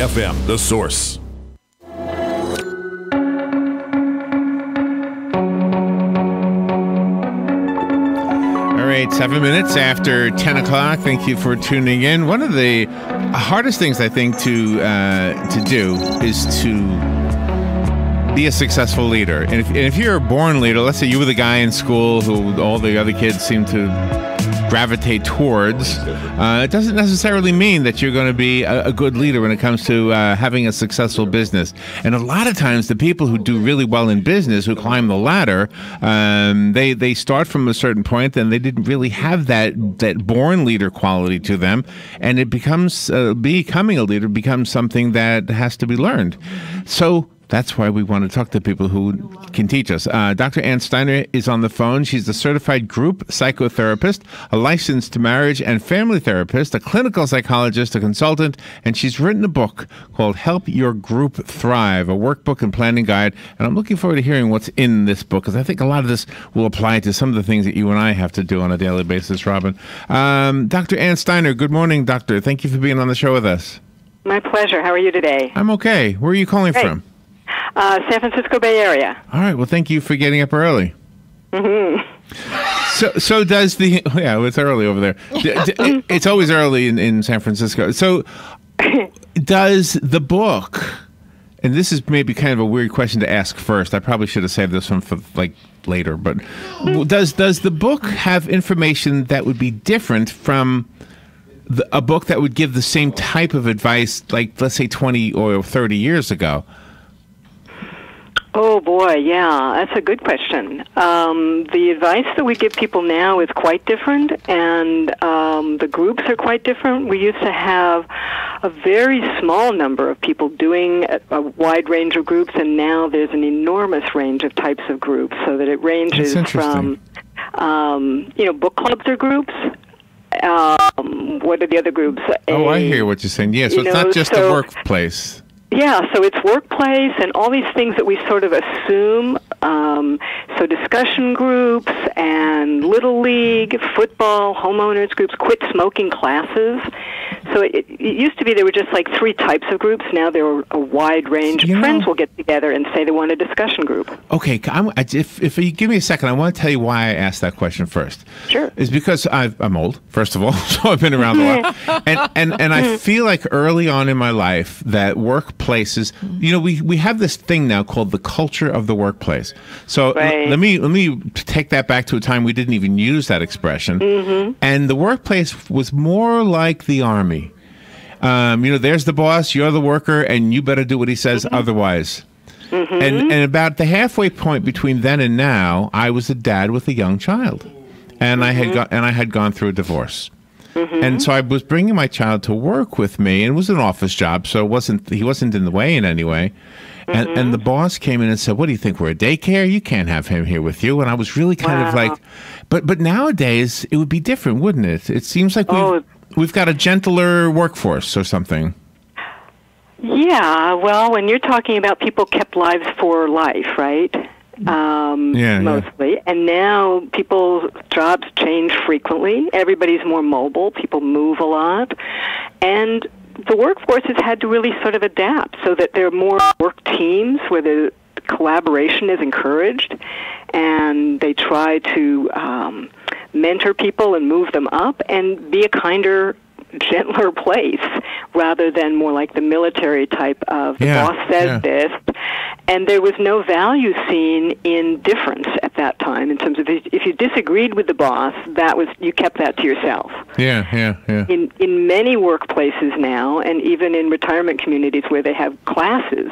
FM, The Source. All right, 7 minutes after 10 o'clock. Thank you for tuning in. One of the hardest things, I think, to do is to be a successful leader. And if you're a born leader, let's say you were the guy in school who all the other kids seem to gravitate towards, it doesn't necessarily mean that you're going to be a good leader when it comes to having a successful business. And a lot of times the people who do really well in business, who climb the ladder, they start from a certain point and they didn't really have that born leader quality to them. And it becomes, becoming a leader becomes something that has to be learned. So that's why we want to talk to people who can teach us. Dr. Ann Steiner is on the phone. She's a certified group psychotherapist, a licensed marriage and family therapist, a clinical psychologist, a consultant, and she's written a book called Help Your Group Thrive, a workbook and planning guide. And I'm looking forward to hearing what's in this book, because I think a lot of this will apply to some of the things that you and I have to do on a daily basis, Robin. Dr. Ann Steiner, good morning, doctor. Thank you for being on the show with us. My pleasure. How are you today? I'm okay. Where are you calling from? San Francisco Bay Area. All right. Well, thank you for getting up early. Mm-hmm. So does the... Yeah, it's early over there. It's always early in San Francisco. So does the book... And this is maybe kind of a weird question to ask first. I probably should have saved this one for later. But does the book have information that would be different from a book that would give the same type of advice, like, let's say, 20 or 30 years ago? Oh, boy, yeah, that's a good question. The advice that we give people now is quite different, and the groups are quite different. We used to have a very small number of people doing a wide range of groups, and now there's an enormous range of types of groups, so that it ranges from, book clubs or groups. What are the other groups? I hear what you're saying. Yeah, so it's not just the workplace. Yeah, so it's workplace and all these things that we sort of assume. So discussion groups and Little League, football, homeowners groups, quit smoking classes. So it used to be there were just like 3 types of groups. Now there are a wide range. Friends will get together and say they want a discussion group. Okay, if you give me a second, I want to tell you why I asked that question first. Sure. It's because I'm old, first of all, so I've been around a while. And I feel like early on in my life that workplaces, we have this thing now called the culture of the workplace. So let me take that back to a time we didn't even use that expression. Mm-hmm. And the workplace was more like the Army. There's the boss, you're the worker, and you better do what he says otherwise. Mm-hmm. And about the halfway point between then and now, I was a dad with a young child, and I had gone through a divorce. Mm-hmm. And so I was bringing my child to work with me, and it was an office job, so he wasn't in the way in any way. And the boss came in and said, "What do you think, we're a daycare? You can't have him here with you." And I was really kind of like, but nowadays it would be different, wouldn't it? It seems like we've got a gentler workforce or something. Yeah, well, when you're talking about people kept lives for life, right? Mostly. Yeah. And now people's jobs change frequently. Everybody's more mobile. People move a lot. And the workforce has had to really sort of adapt so that there are more work teams where the collaboration is encouraged, and they try to mentor people and move them up and be a kinder, gentler place rather than more like the military type of the boss says this. And there was no value seen in difference at that time in terms of if you disagreed with the boss, you kept that to yourself. Yeah. In many workplaces now, and even in retirement communities where they have classes,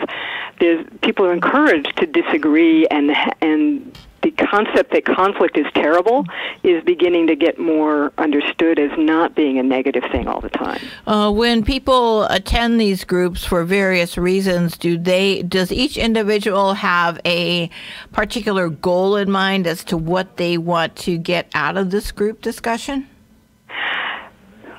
people are encouraged to disagree, and the concept that conflict is terrible is beginning to get more understood as not being a negative thing all the time. When people attend these groups for various reasons, does each individual have a particular goal in mind as to what they want to get out of this group discussion?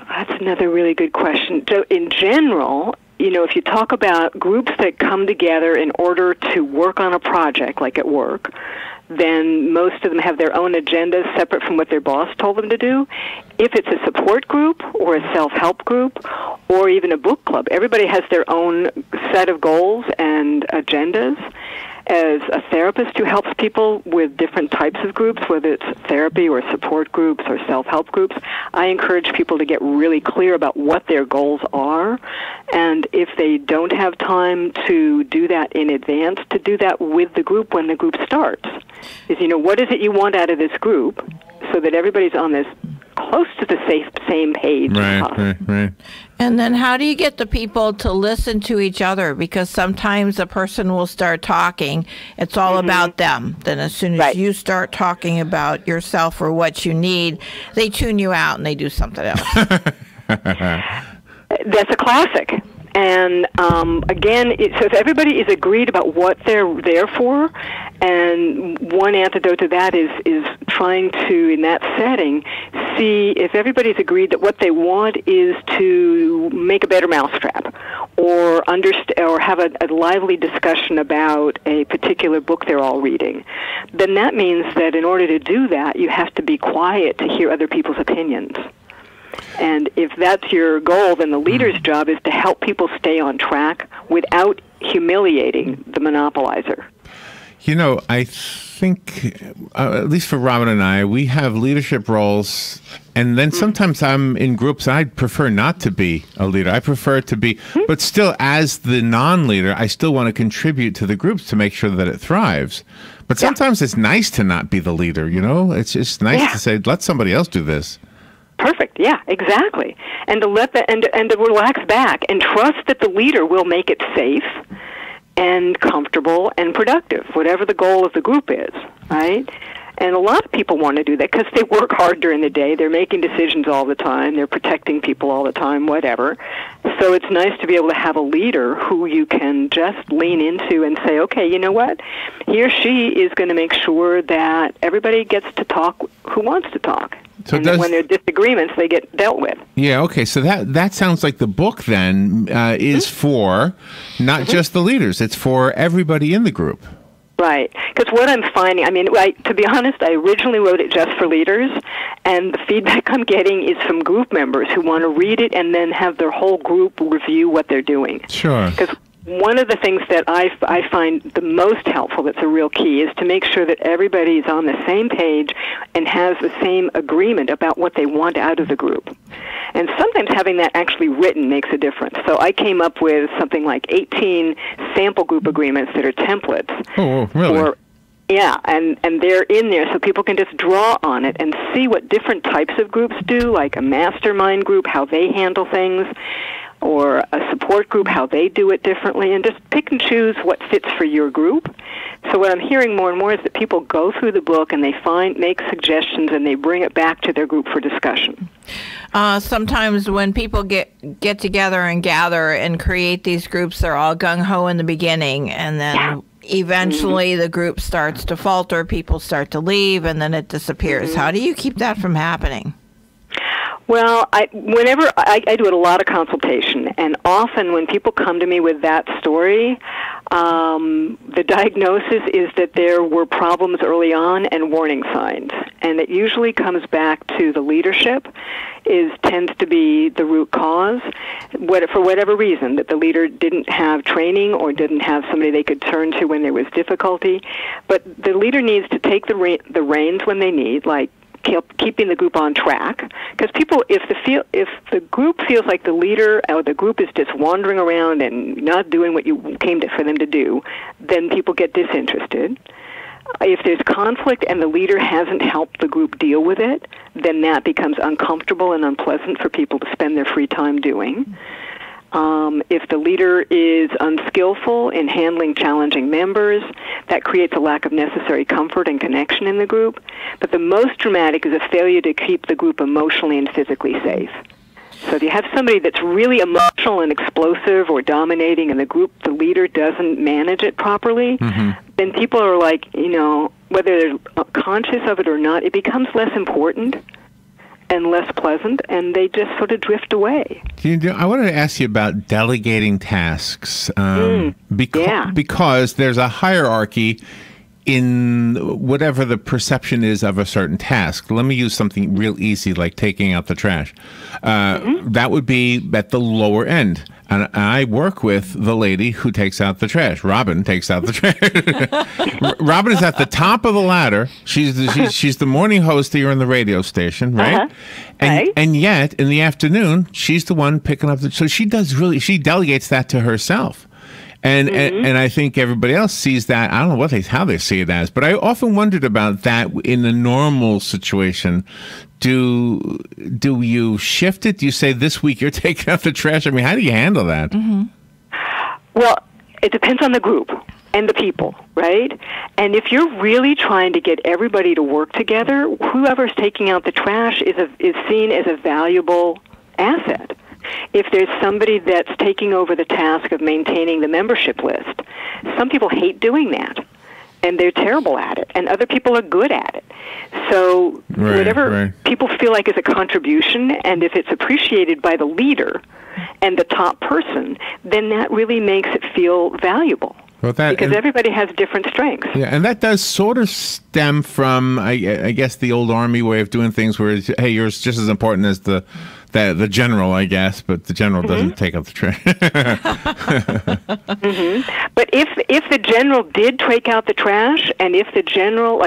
That's another really good question. So in general, if you talk about groups that come together in order to work on a project, like at work, then most of them have their own agendas separate from what their boss told them to do. If it's a support group or a self-help group or even a book club, everybody has their own set of goals and agendas. As a therapist who helps people with different types of groups, whether it's therapy or support groups or self-help groups, I encourage people to get really clear about what their goals are. And if they don't have time to do that in advance, to do that with the group when the group starts. Is, what is it you want out of this group so that everybody's on this close to the same page. Right. And then how do you get the people to listen to each other? Because sometimes a person will start talking. It's all about them. Then as soon as you start talking about yourself or what you need, they tune you out and they do something else. That's a classic. And again, so if everybody is agreed about what they're there for, and one antidote to that is trying to, in that setting, see if everybody's agreed that what they want is to make a better mousetrap, or have a lively discussion about a particular book they're all reading, then that means that in order to do that, you have to be quiet to hear other people's opinions. And if that's your goal, then the leader's job is to help people stay on track without humiliating the monopolizer. I think, at least for Robin and I, we have leadership roles, and then sometimes I'm in groups and I prefer not to be a leader. I prefer to be, but still, as the non-leader, I still want to contribute to the groups to make sure that it thrives. But sometimes it's nice to not be the leader, It's just nice to say, let somebody else do this. Perfect. Yeah, exactly. And to let and to relax back and trust that the leader will make it safe and comfortable and productive, whatever the goal of the group is, right? And a lot of people want to do that because they work hard during the day. They're making decisions all the time. They're protecting people all the time, whatever. So it's nice to be able to have a leader who you can just lean into and say, okay, you know what? He or she is going to make sure that everybody gets to talk who wants to talk. So and when there are disagreements, they get dealt with. Yeah, okay. So that sounds like the book then is for not just the leaders. It's for everybody in the group. Right. Because what I'm finding, to be honest, I originally wrote it just for leaders, and the feedback I'm getting is from group members who want to read it and then have their whole group review what they're doing. Sure. Because one of the things that I find the most helpful, that's a real key, is to make sure that everybody's on the same page and has the same agreement about what they want out of the group. And sometimes having that actually written makes a difference. So I came up with something like 18 sample group agreements that are templates. Oh, really? Yeah, and they're in there so people can just draw on it and see what different types of groups do, like a mastermind group, how they handle things, or a support group, how they do it differently, and just pick and choose what fits for your group. So what I'm hearing more and more is that people go through the book and they make suggestions and they bring it back to their group for discussion. Sometimes when people get together and gather and create these groups, they're all gung-ho in the beginning, and then eventually the group starts to falter, people start to leave, and then it disappears. How do you keep that from happening? Well, whenever I do a lot of consultation, and often when people come to me with that story, the diagnosis is that there were problems early on and warning signs, and it usually comes back to the leadership tends to be the root cause, for whatever reason, that the leader didn't have training or didn't have somebody they could turn to when there was difficulty. But the leader needs to take the reins when they need, like keeping the group on track, because people, if the group feels like the leader or the group is just wandering around and not doing what you came for them to do, then people get disinterested. If there's conflict and the leader hasn't helped the group deal with it, then that becomes uncomfortable and unpleasant for people to spend their free time doing. If the leader is unskillful in handling challenging members, that creates a lack of necessary comfort and connection in the group. But the most dramatic is a failure to keep the group emotionally and physically safe. So if you have somebody that's really emotional and explosive or dominating and the leader doesn't manage it properly, then people are like, whether they're conscious of it or not, it becomes less important and less pleasant, and they just sort of drift away. I wanted to ask you about delegating tasks, because there's a hierarchy in whatever the perception is of a certain task. Let me use something real easy like taking out the trash. That would be at the lower end. And I work with the lady who takes out the trash. Robin takes out the trash. Robin is at the top of the ladder. She's the morning host here on the radio station, right? And yet in the afternoon, she's the one picking up so she delegates that to herself. And I think everybody else sees that. I don't know how they see it as, but I often wondered about that in a normal situation. Do you shift it? Do you say this week you're taking out the trash? I mean, how do you handle that? Well, it depends on the group and the people, right? And if you're really trying to get everybody to work together, whoever's taking out the trash is seen as a valuable asset. If there's somebody that's taking over the task of maintaining the membership list, some people hate doing that, and they're terrible at it, and other people are good at it. So whatever people feel like is a contribution, and if it's appreciated by the leader and the top person, then that really makes it feel valuable. Because everybody has different strengths. Yeah, and that does sort of stem from, I guess, the old Army way of doing things where, hey, you're just as important as the general, I guess, but the general doesn't take out the trash. But if the general did take out the trash, and if the general,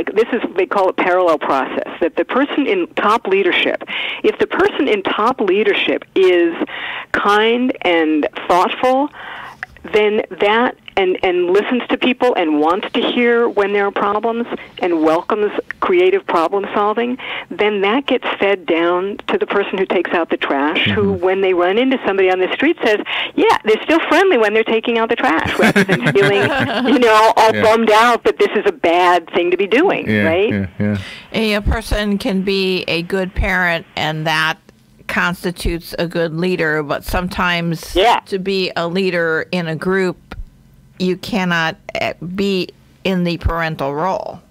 they call it parallel process, that the person in top leadership, if the person in top leadership is kind and thoughtful, then that and listens to people and wants to hear when there are problems and welcomes creative problem solving, then that gets fed down to the person who takes out the trash, who, when they run into somebody on the street, says, yeah, they're still friendly when they're taking out the trash, rather than feeling, all bummed out that this is a bad thing to be doing, right? A person can be a good parent, and that constitutes a good leader, but sometimes to be a leader in a group, you cannot be in the parental role.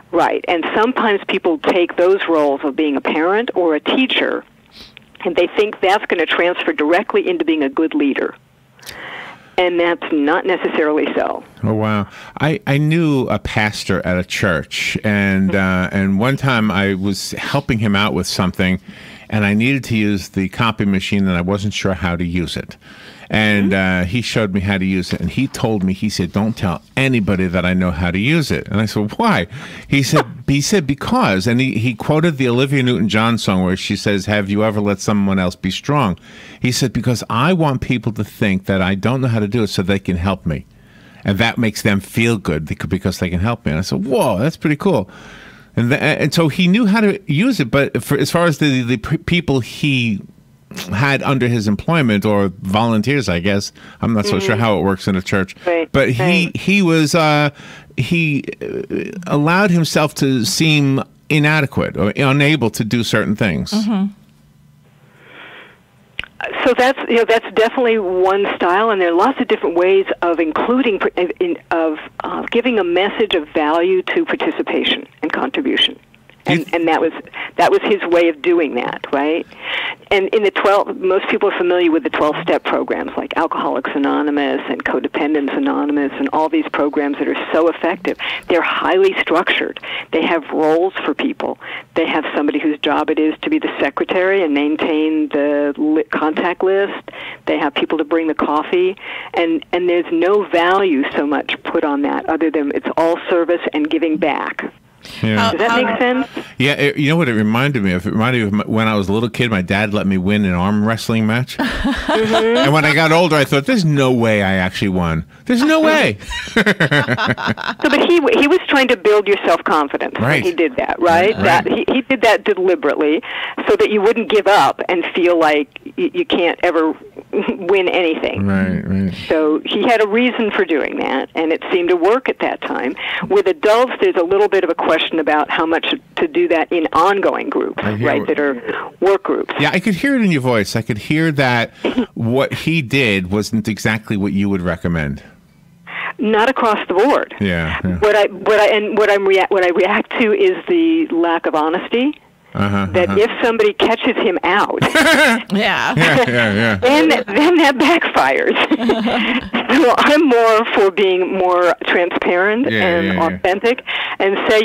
Right, and sometimes people take those roles of being a parent or a teacher, and they think that's going to transfer directly into being a good leader. And that's not necessarily so. Oh, wow. I knew a pastor at a church, and one time I was helping him out with something, and I needed to use the copy machine, and I wasn't sure how to use it. And he showed me how to use it, and he told me, he said, don't tell anybody that I know how to use it. And I said, why? He said because, and he quoted the Olivia Newton-John song where she says, have you ever let someone else be strong? He said, because I want people to think that I don't know how to do it so they can help me. And that makes them feel good because they can help me. And I said, whoa, that's pretty cool. And so he knew how to use it, but as far as the people he had under his employment or volunteers, I guess, I'm not so sure how it works in a church, but he allowed himself to seem inadequate or unable to do certain things. So that's definitely one style, and there are lots of different ways of including giving a message of value to participation and contribution. And that was his way of doing that, right? And in the most people are familiar with the 12-step programs like Alcoholics Anonymous and Codependence Anonymous and all these programs that are so effective. They're highly structured. They have roles for people. They have somebody whose job it is to be the secretary and maintain the contact list. They have people to bring the coffee, and there's no value so much put on that other than it's all service and giving back. Yeah. Does that make sense? Yeah, you know what it reminded me of? It reminded me of when I was a little kid, my dad let me win an arm wrestling match. And when I got older, I thought, there's no way I actually won. There's no way. But he was trying to build your self-confidence when he did that, right? That he did that deliberately so that you wouldn't give up and feel like you can't ever win anything. Right. So he had a reason for doing that, and it seemed to work at that time. With adults, there's a little bit of a question about how much to do that in ongoing groups, right, that are work groups. Yeah, I could hear it in your voice. I could hear that what he did wasn't exactly what you would recommend. Not across the board. Yeah. What I react to is the lack of honesty that if somebody catches him out, yeah. then that backfires. So I'm more for being more transparent and authentic and say,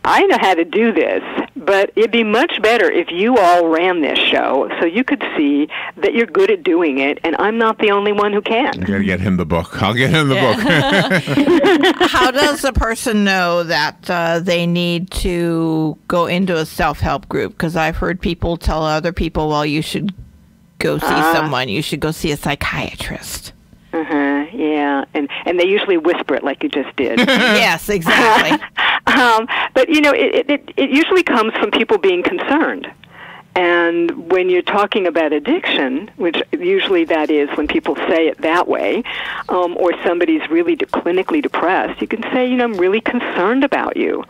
I know how to do this, but it'd be much better if you all ran this show so you could see that you're good at doing it, and I'm not the only one who can. You got to get him the book. I'll get him the book. How does a person know that they need to go into a self-help group? Because I've heard people tell other people, well, you should go see someone. You should go see a psychiatrist. Yeah, and they usually whisper it like you just did. Yes, exactly. But it usually comes from people being concerned. And when you're talking about addiction, which usually that is when people say it that way, or somebody's really clinically depressed, you can say, I'm really concerned about you.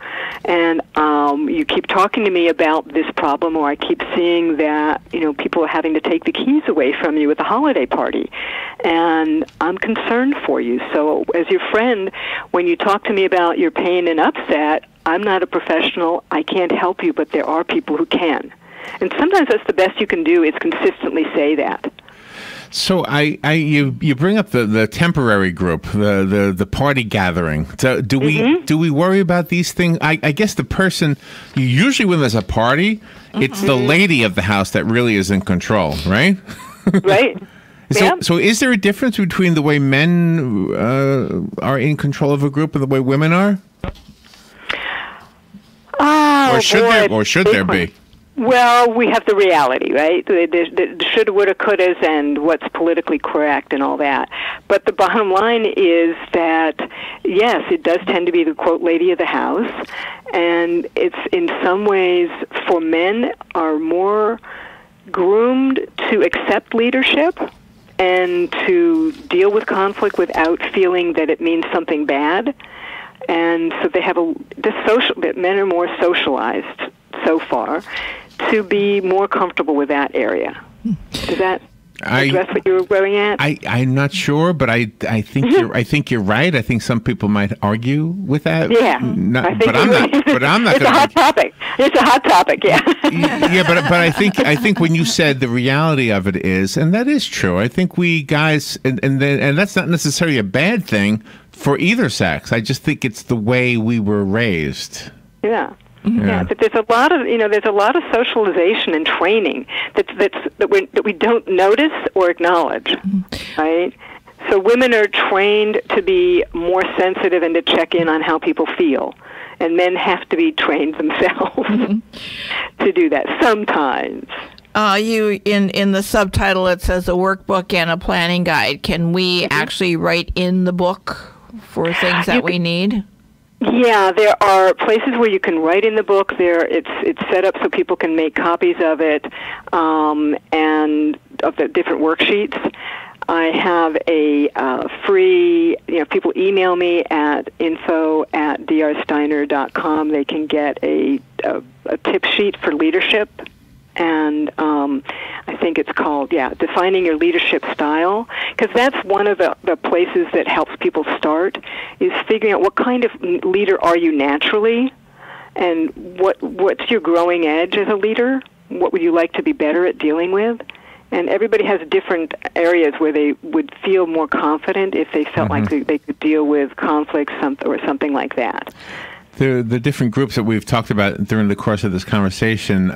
And you keep talking to me about this problem, or I keep seeing that, people are having to take the keys away from you at the holiday party. And I'm concerned for you. So as your friend, when you talk to me about your pain and upset, I'm not a professional. I can't help you, but there are people who can. And sometimes that's the best you can do is consistently say that. So you bring up the temporary group, the party gathering. So do we worry about these things? I guess the person, usually when there's a party, it's the lady of the house that really is in control, right? Right. So is there a difference between the way men are in control of a group and the way women are? Oh, or should there be? Well, we have the reality, right? The shoulda, woulda, couldas, and what's politically correct and all that. But the bottom line is that, yes, it does tend to be the, quote, lady of the house. And it's in some ways, for men, are more groomed to accept leadership and to deal with conflict without feeling that it means something bad. And so they have that men are more socialized so far to be more comfortable with that area. Does that address what you were going at? I'm not sure, but I think you're right. I think some people might argue with that. Yeah, but I'm not. It's a hot topic. It's a hot topic. Yeah. Yeah, but I think when you said the reality of it is, and that is true. I think we guys, and that's not necessarily a bad thing for either sex. I just think it's the way we were raised. Yeah. Yeah, but there's a lot of socialization and training that we don't notice or acknowledge, right? So women are trained to be more sensitive and to check in on how people feel, and men have to be trained themselves to do that sometimes. You in the subtitle it says a workbook and a planning guide. Can we actually write in the book for things that we need? Yeah, there are places where you can write in the book. It's set up so people can make copies of it, and of the different worksheets. I have a free, people email me at info@drsteiner.com. They can get a tip sheet for leadership. And I think it's called, Defining Your Leadership Style, because that's one of the places that helps people start, is figuring out what kind of leader are you naturally, and what's your growing edge as a leader? What would you like to be better at dealing with? And everybody has different areas where they would feel more confident if they felt like they could deal with conflicts or something like that. The different groups that we've talked about during the course of this conversation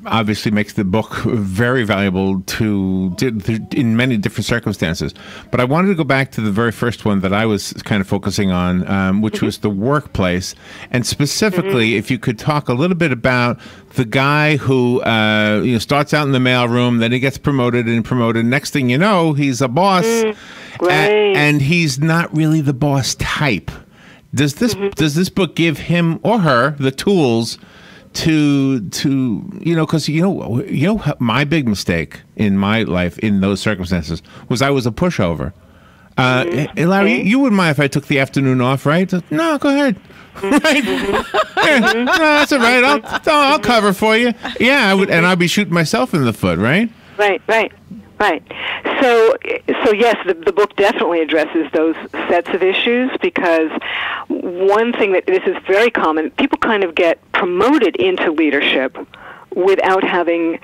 obviously makes the book very valuable in many different circumstances. But I wanted to go back to the very first one that I was kind of focusing on, which was the workplace. And specifically, if you could talk a little bit about the guy who starts out in the mailroom, then he gets promoted. Next thing you know, he's a boss, and he's not really the boss type. Does this book give him or her the tools to because my big mistake in my life in those circumstances was I was a pushover. Larry, you wouldn't mind if I took the afternoon off, right? No, go ahead. Right? No, that's all right. I'll cover for you. Yeah, I would, and I'd be shooting myself in the foot, right? Right. Right. So yes, the book definitely addresses those sets of issues, because one thing that this is very common, people kind of get promoted into leadership without having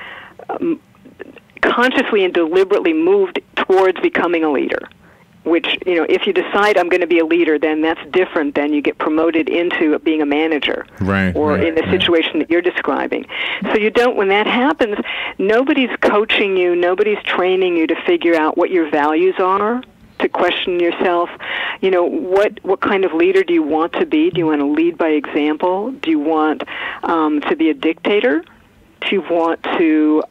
consciously and deliberately moved towards becoming a leader. Which, if you decide I'm going to be a leader, then that's different than you get promoted into being a manager, or in the situation that you're describing. So when that happens, nobody's coaching you, nobody's training you to figure out what your values are, to question yourself, what kind of leader do you want to be? Do you want to lead by example? Do you want to be a dictator? Do you want to,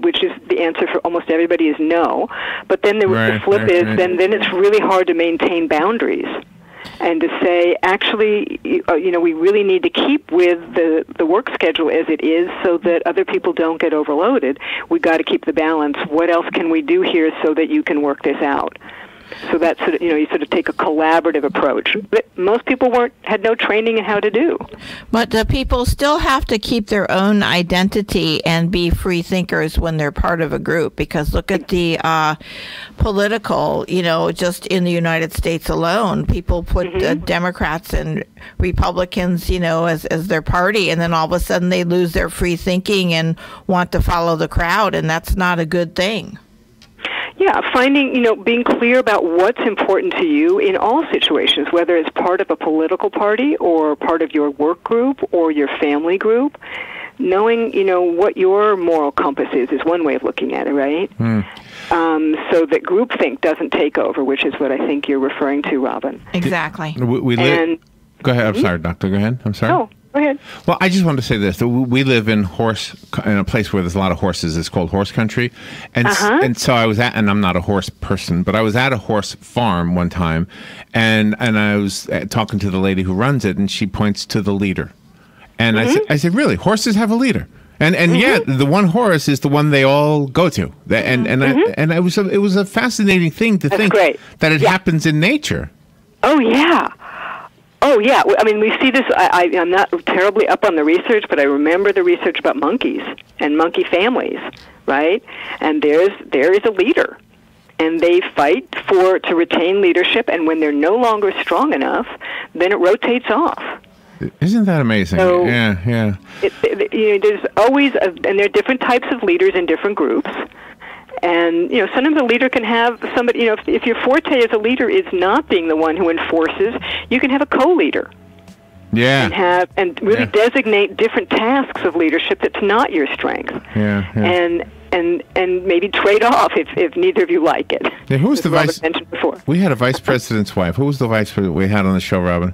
which is the answer for almost everybody is no. But then the flip is, then it's really hard to maintain boundaries and to say, actually, we really need to keep with the work schedule as it is so that other people don't get overloaded. We've got to keep the balance. What else can we do here so that you can work this out? So that's you sort of take a collaborative approach. But most people had no training in how to do. But the people still have to keep their own identity and be free thinkers when they're part of a group. Because look at the political, just in the United States alone, people put Democrats and Republicans, as their party, and then all of a sudden they lose their free thinking and want to follow the crowd, and that's not a good thing. Yeah, being clear about what's important to you in all situations, whether it's part of a political party or part of your work group or your family group. Knowing, what your moral compass is one way of looking at it, right? So that groupthink doesn't take over, which is what I think you're referring to, Robin. Exactly. Go ahead. I'm sorry, Doctor. Go ahead. I'm sorry. Oh. Go ahead. Well, I just wanted to say this. We live in a place where there's a lot of horses. It's called horse country. And so I was and I'm not a horse person, but I was at a horse farm one time, and I was talking to the lady who runs it, and she points to the leader. And I said, really, horses have a leader? And yet the one horse is the one they all go to. It was a fascinating thing to think that it happens in nature. Oh, yeah. Oh, yeah. I mean, we see this. I'm not terribly up on the research, but I remember the research about monkeys and monkey families, right? And there is a leader, and they fight to retain leadership, and when they're no longer strong enough, then it rotates off. Isn't that amazing? So, yeah. There's always, and there are different types of leaders in different groups. And, sometimes a leader can have somebody, if your forte as a leader is not being the one who enforces, you can have a co-leader. Yeah. And really designate different tasks of leadership that's not your strength. Yeah. And maybe trade off if neither of you like it. Yeah, who was the vice? Mentioned before. We had a vice president's wife. Who was the vice president we had on the show, Robin?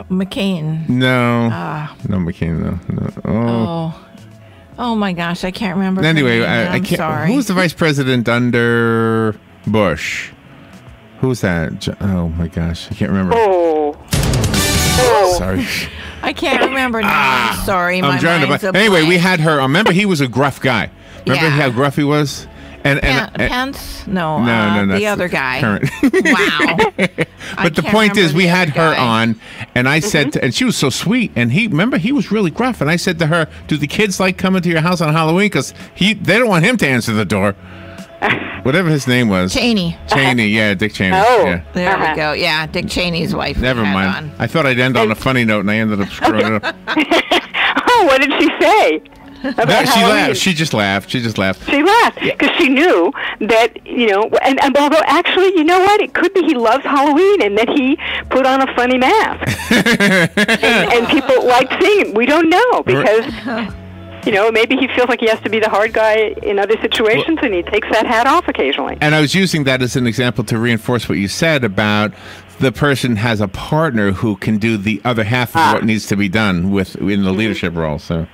McCain. No. No, McCain, no. Oh my gosh, I can't remember. Anyway, I can't. Sorry. Who was the vice president under Bush? Who's that? Oh my gosh, I can't remember. Sorry. I can't remember now. I'm sorry. I'm trying to. Anyway, we had her. Remember, he was a gruff guy. Remember how gruff he was? And Pence? No, the other guy. Current. Wow. But the point is, we had her on, and I said, and she was so sweet, and he was really gruff, and I said to her, do the kids like coming to your house on Halloween? Because they don't want him to answer the door. Whatever his name was. Cheney, yeah, Dick Cheney. Oh. Yeah. There we go. Yeah, Dick Cheney's wife. Never mind. I thought I'd end on a funny note, and I ended up screwing it up. Oh, what did she say? She laughed. She just laughed. She laughed because she knew that, and although actually, you know what? It could be he loves Halloween and that he put on a funny mask. and people like seeing him. We don't know because, maybe he feels like he has to be the hard guy in other situations and he takes that hat off occasionally. And I was using that as an example to reinforce what you said about the person has a partner who can do the other half of what needs to be done in the leadership role. So.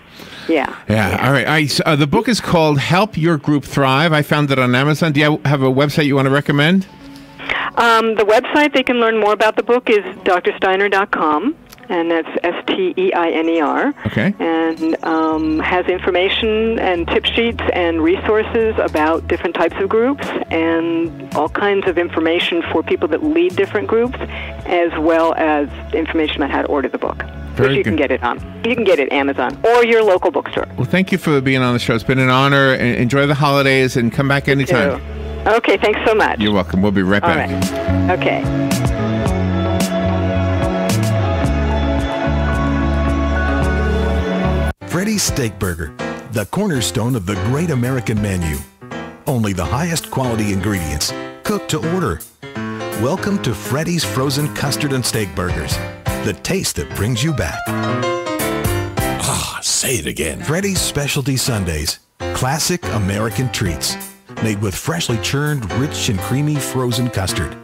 Yeah. All right. The book is called Help Your Group Thrive. I found it on Amazon. Do you have a website you want to recommend? The website they can learn more about the book is drsteiner.com, and that's STEINER. Okay. And has information and tip sheets and resources about different types of groups and all kinds of information for people that lead different groups, as well as information about how to order the book. which you can get it on. You can get it at Amazon or your local bookstore. Well, thank you for being on the show. It's been an honor. Enjoy the holidays and come back anytime. Okay, thanks so much. You're welcome. We'll be right back. All right. Okay. Freddy's Steak Burger, the cornerstone of the great American menu. Only the highest quality ingredients, cooked to order. Welcome to Freddy's Frozen Custard and Steak Burgers, the taste that brings you back. Say it again. Freddy's Specialty Sundaes, classic American treats, made with freshly churned, rich and creamy frozen custard.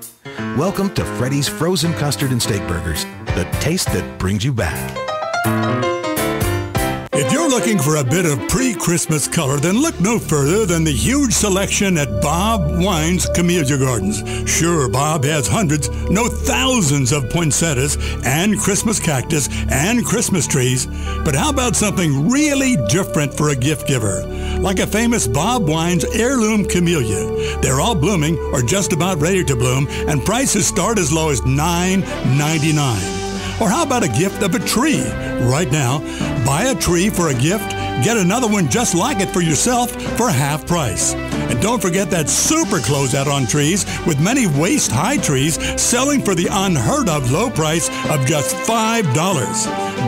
Welcome to Freddy's Frozen Custard and Steak Burgers, the taste that brings you back. If you're looking for a bit of pre-Christmas color, then look no further than the huge selection at Bob Wine's Camellia Gardens. Sure, Bob has hundreds, no thousands of poinsettias and Christmas cactus and Christmas trees. But how about something really different for a gift giver? Like a famous Bob Wine's heirloom camellia. They're all blooming or just about ready to bloom, and prices start as low as $9.99. Or how about a gift of a tree? Right now, buy a tree for a gift, get another one just like it for yourself for half price. And don't forget that super closeout on trees, with many waist-high trees selling for the unheard-of low price of just $5.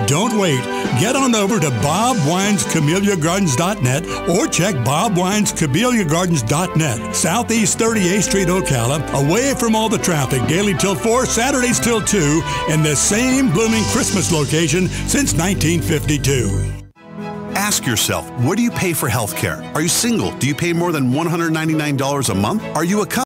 Don't wait. Get on over to BobWinesCameliaGardens.net or check BobWinesCameliaGardens.net. Southeast 38th Street, Ocala, away from all the traffic, daily till 4, Saturdays till 2, in the same blooming Christmas location since 1952. Ask yourself, what do you pay for health care? Are you single? Do you pay more than $199 a month? Are you a couple?